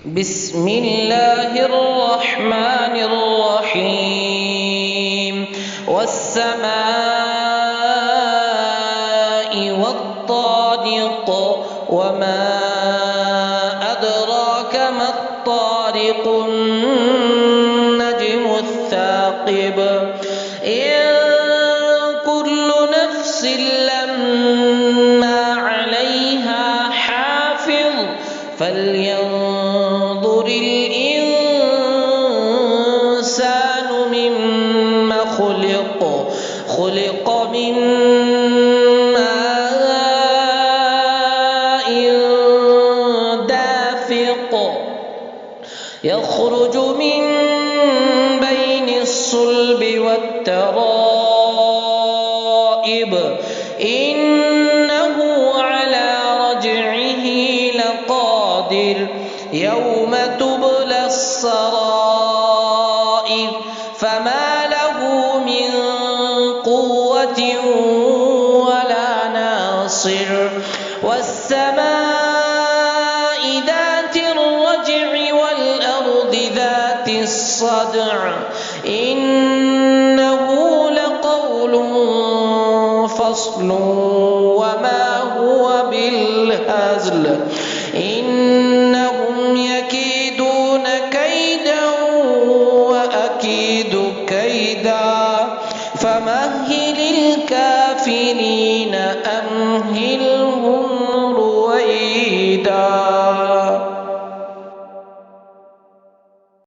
بسم الله الرحمن الرحيم والسماء والطارق وما أدراك ما الطارق النجم الثاقب إن كل نفس لما عليها حافظ فلينظر الإنسان مما خلق من ماء دافق يخرج من بين الصلب والترائب إنه على رجعه لقادر يوم تبلى السرائر فما له من قوة ولا ناصر والسماء ذات الرجع والأرض ذات الصدع إنه لقول فصل وما هو بالهزل إنهم يكيدون كيدا وأكيد كيدا فمهل الكافرين أمهلهم رويدا.